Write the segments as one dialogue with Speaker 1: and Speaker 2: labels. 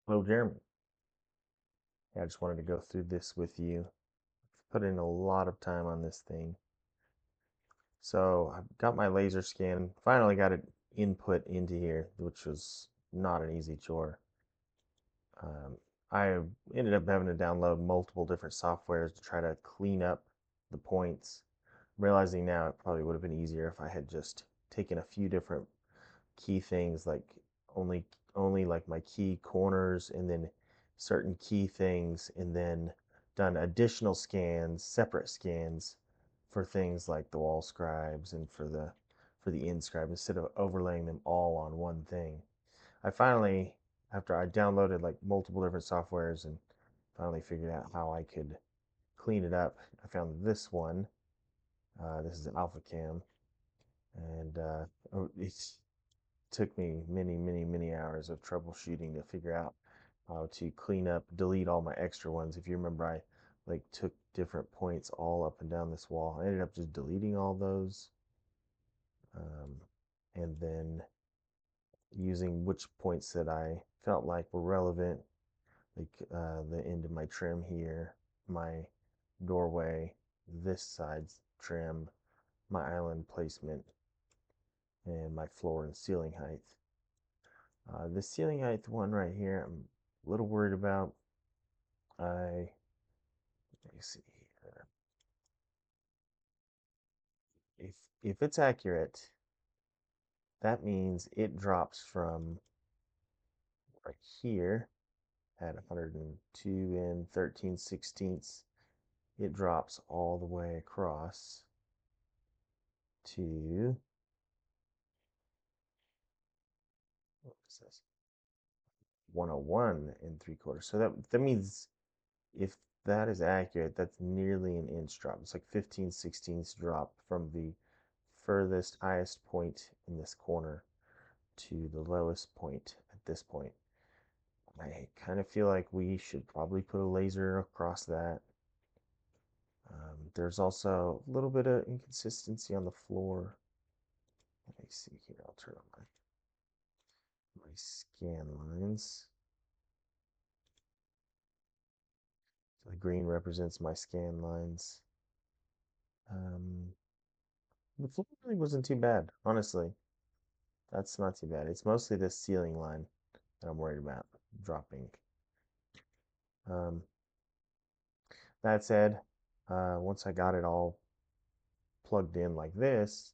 Speaker 1: Hello, Jeremy. Yeah, I just wanted to go through this with you. Put in a lot of time on this thing. So I've got my laser scan, finally got it input into here, which was not an easy chore. Um, I ended up having to download multiple different softwares to try to clean up the points. Realizing now it probably would have been easier if I had just taken a few different key things, like only only like my key corners, and then certain key things, and then done additional scans, separate scans for things like the wall scribes and for the inscribe, instead of overlaying them all on one thing. I finally, after I downloaded like multiple different softwares and finally figured out how I could clean it up, I found this one. This is an alpha cam, and it's took me many hours of troubleshooting to figure out how to clean up, delete all my extra ones. If you remember, I like took different points all up and down this wall. I ended up just deleting all those, um, and then using which points that I felt like were relevant, like the end of my trim here, my doorway, this side's trim, my island placement, and my floor and ceiling height. The ceiling height one right here, I'm a little worried about. Let me see here. If it's accurate, that means it drops from right here at 102 and 13/16. It drops all the way across to, what is this? 101 and 3/4. So that means, if that is accurate, that's nearly an inch drop. It's like 15/16 drop from the furthest highest point in this corner to the lowest point at this point. I kind of feel like we should probably put a laser across that. There's also a little bit of inconsistency on the floor. Let me see here. I'll turn on my scan lines. So the green represents my scan lines. Um, the floor really wasn't too bad, honestly. That's not too bad. It's mostly this ceiling line that I'm worried about dropping. Um, that said, once I got it all plugged in like this,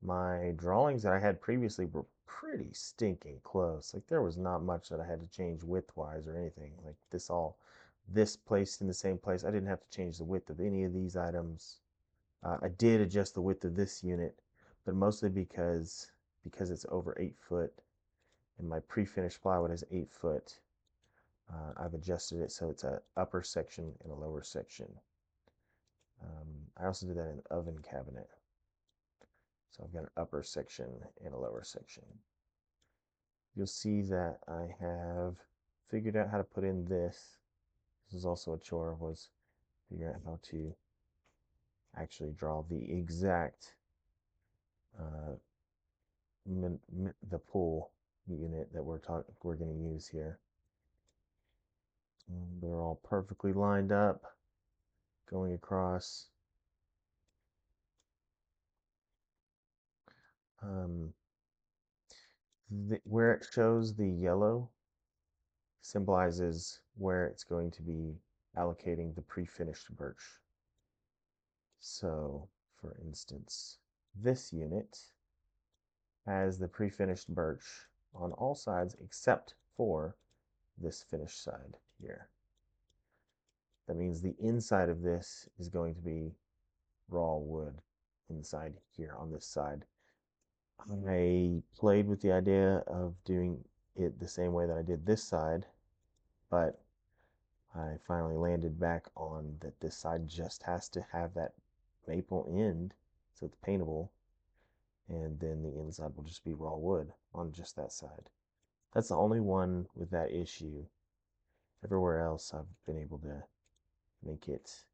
Speaker 1: my drawings that I had previously were pretty stinking close. Like, there was not much that I had to change width-wise or anything. Like, this placed in the same place. I didn't have to change the width of any of these items. I did adjust the width of this unit, but mostly because it's over 8 foot and my pre-finished plywood is 8 foot. I've adjusted it so it's an upper section and a lower section. I also did that in the oven cabinet. So I've got an upper section and a lower section. You'll see that I have figured out how to put in this. This is also a chore, was figuring out how to actually draw the exact uh, the pull unit that we're going to use here. And they're all perfectly lined up, going across. Um, where it shows the yellow symbolizes where it's going to be allocating the pre-finished birch. So, for instance, this unit has the pre-finished birch on all sides except for this finished side here. That means the inside of this is going to be raw wood inside here on this side. I played with the idea of doing it the same way that I did this side, but I finally landed back on that this side just has to have that maple end, so it's paintable, and then the inside will just be raw wood on just that side. That's the only one with that issue. Everywhere else, I've been able to make it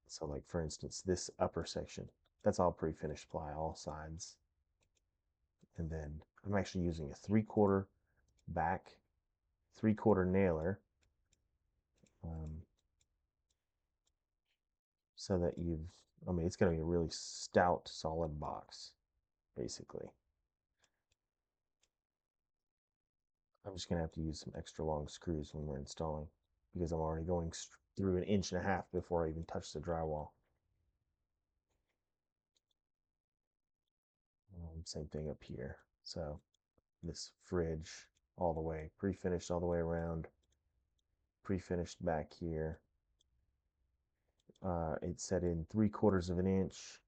Speaker 1: so, like, for instance, this upper section, that's all pre-finished ply, all sides. And then I'm actually using a 3/4 back 3/4 nailer, um, so that I mean, it's going to be a really stout, solid box, basically. I'm just going to have to use some extra long screws when we're installing because I'm already going through 1.5 inches before I even touch the drywall. Same thing up here. So this fridge all the way, pre-finished all the way around, pre-finished back here. It's set in 3/4 of an inch,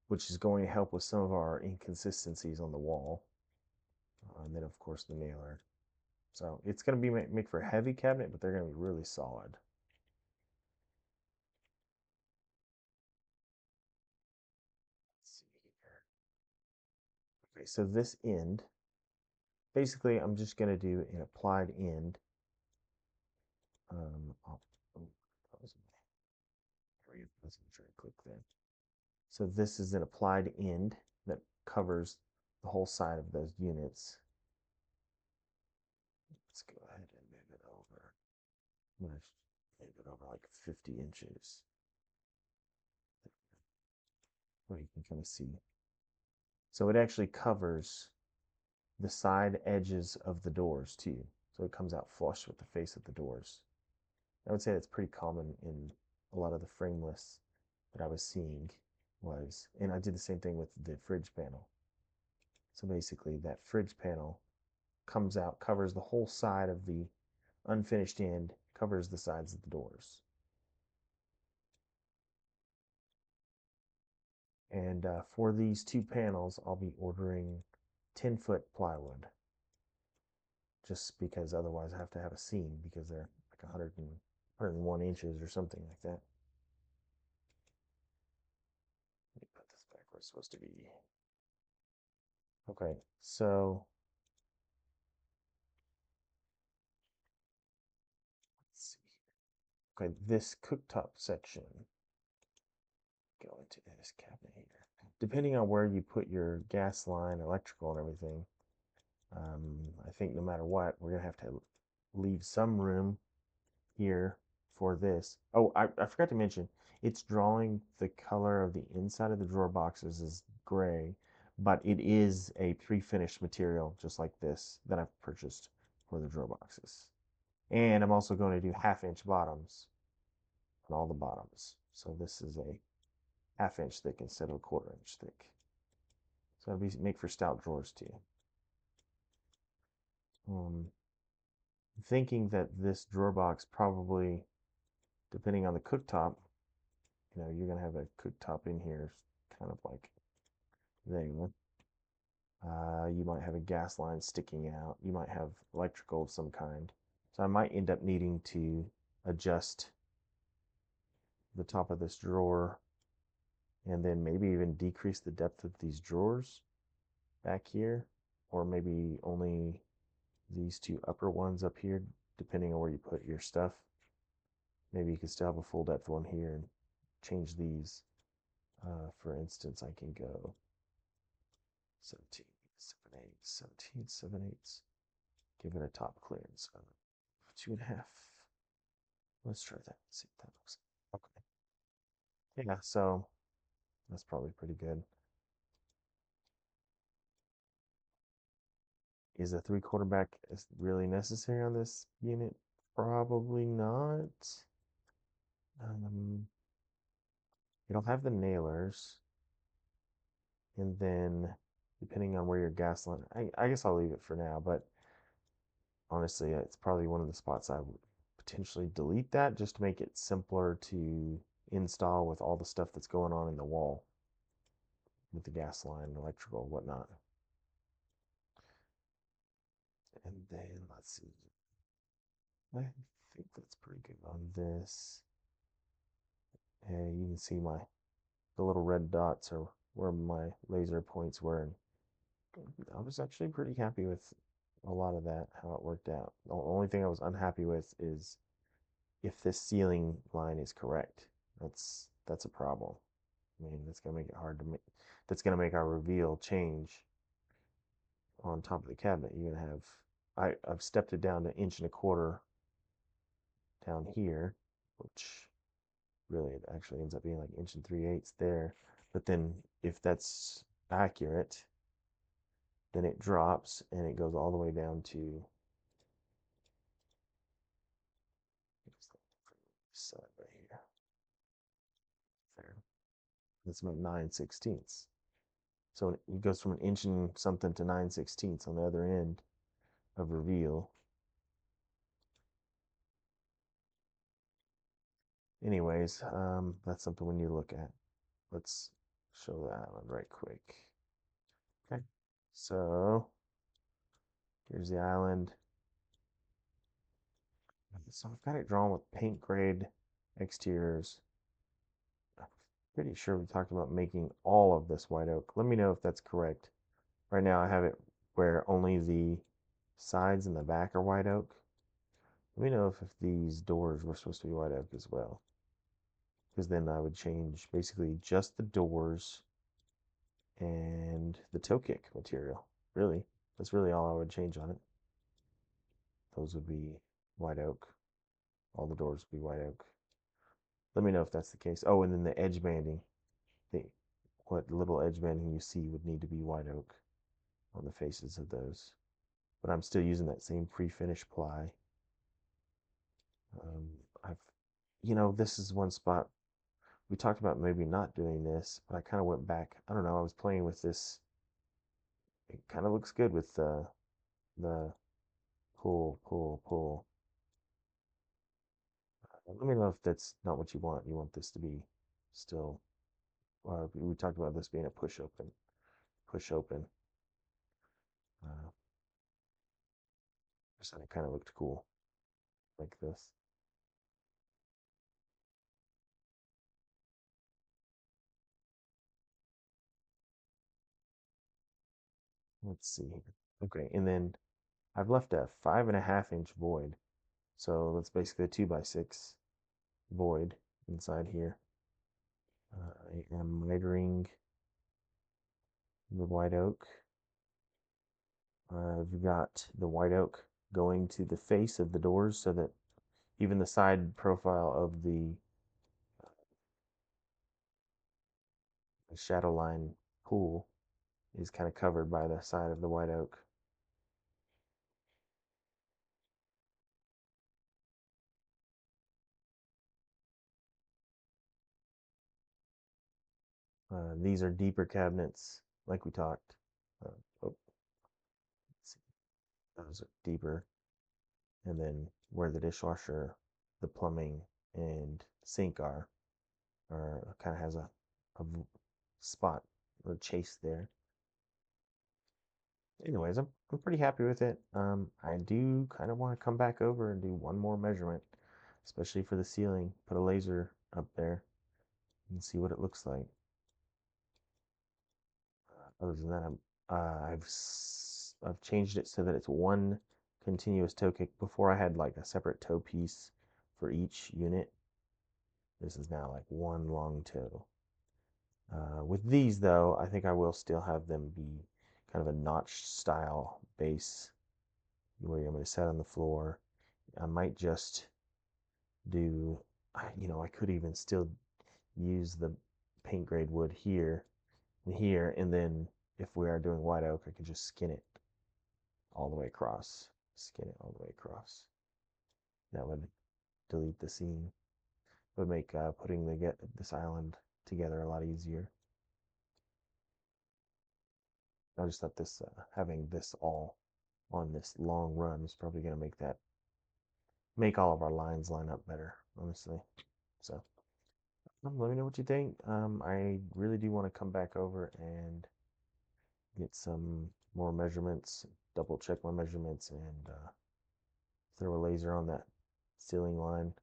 Speaker 1: which is going to help with some of our inconsistencies on the wall. And then of course the nailer. So it's going to be make for a heavy cabinet, but they're going to be really solid. Let's see here. Okay, so this end, basically I'm just going to do an applied end. Oh, let's try to click there. So this is an applied end that covers the whole side of those units. Let's go ahead and move it over. I'm going to move it over like 50 inches. Where you can kind of see. So it actually covers the side edges of the doors too. So it comes out flush with the face of the doors. I would say that's pretty common in a lot of the frameless that I was seeing and I did the same thing with the fridge panel. So basically that fridge panel comes out, covers the whole side of the unfinished end, covers the sides of the doors. And for these two panels, I'll be ordering 10-foot plywood, just because otherwise I have to have a seam because they're like 101 inches or something like that. Let me put this back where it's supposed to be. Okay, so let's see. Okay, this cooktop section, go into this cabinet here. Depending on where you put your gas line, electrical, and everything, I think no matter what, we're gonna have to leave some room here for this. Oh, I forgot to mention, it's drawing the color of the inside of the drawer boxes is gray, but it is a pre-finished material just like this that I've purchased for the drawer boxes. And I'm also going to do 1/2 inch bottoms on all the bottoms. So this is a 1/2 inch thick instead of a 1/4 inch thick. So it'll make for stout drawers too. Thinking that this drawer box probably, depending on the cooktop, you're gonna have a cooktop in here, kind of like there. You might have a gas line sticking out. You might have electrical of some kind. So I might end up needing to adjust the top of this drawer and then maybe even decrease the depth of these drawers back here, or maybe only these two upper ones up here, depending on where you put your stuff. Maybe you could still have a full depth one here and change these. For instance, I can go 17, 7, 8, 17, 7, 8. Give it a top clearance of 2.5. Let's try that. See what that looks like. Okay. Yeah, so that's probably pretty good. Is a 3/4 back really necessary on this unit? Probably not. It'll have the nailers, and then depending on where your gas line, I guess I'll leave it for now, but honestly, it's probably one of the spots I would potentially delete that just to make it simpler to install with all the stuff that's going on in the wall with the gas line, electrical, whatnot. And then let's see. I think that's pretty good on this. And you can see the little red dots are where my laser points were. And I was actually pretty happy with a lot of that, how it worked out. The only thing I was unhappy with is if this ceiling line is correct. That's a problem. I mean, that's gonna make it hard to make. That's gonna make our reveal change on top of the cabinet. You're gonna have I've stepped it down to 1.25 inches down here, which really it actually ends up being like 1 3/8 there. But then if that's accurate, then it drops and it goes all the way down to side right here. There. That's about 9/16. So it goes from 1 inch and something to 9/16 on the other end of reveal. Anyways, that's something we need to look at. Let's show the island right quick. Okay, so here's the island. So I've got it drawn with paint grade exteriors. I'm pretty sure we talked about making all of this white oak. Let me know if that's correct. Right now I have it where only the sides and the back are white oak. Let me know if these doors were supposed to be white oak as well. Because then I would change basically just the doors and the toe kick material. Really, that's really all I would change on it. Those would be white oak. All the doors would be white oak. Let me know if that's the case. Oh, and then the edge banding. The, what little edge banding you see would need to be white oak on the faces of those. But I'm still using that same pre-finished ply. I've, this is one spot we talked about maybe not doing this, but I kind of went back. I don't know. I was playing with this. It kind of looks good with the pull, pull, pull. Let me know if that's not what you want. You want this to be still. We talked about this being a push open, push open. Uh, just thought it kind of looked cool like this. Let's see here. Okay, and then I've left a 5.5 inch void. So that's basically a 2x6 void inside here. I am mitering the white oak. I've got the white oak going to the face of the doors so that even the side profile of the shadow line pool is kind of covered by the side of the white oak. These are deeper cabinets, like we talked. Uh, oh, let's see. Those are deeper. And then where the dishwasher, the plumbing, and sink are kind of has a spot or chase there. Anyways, I'm pretty happy with it. I do kind of want to come back over and do one more measurement, especially for the ceiling. Put a laser up there and see what it looks like. Other than that, I've changed it so that it's one continuous toe kick. Before I had like a separate toe piece for each unit. This is now like one long toe. With these though, I think I will still have them be kind of a notch style base where I'm going to set on the floor. I might just do, I could even still use the paint grade wood here and here, and then if we are doing white oak, I could just skin it all the way across. Skin it all the way across. That would delete the seam. It would make putting this island together a lot easier. I just thought this having this all on this long run is probably going to make all of our lines line up better, honestly. So let me know what you think. I really do want to come back over and get some more measurements, double check my measurements, and throw a laser on that ceiling line.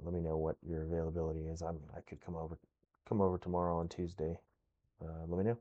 Speaker 1: Let me know what your availability is. I could come over tomorrow on Tuesday. Let me know.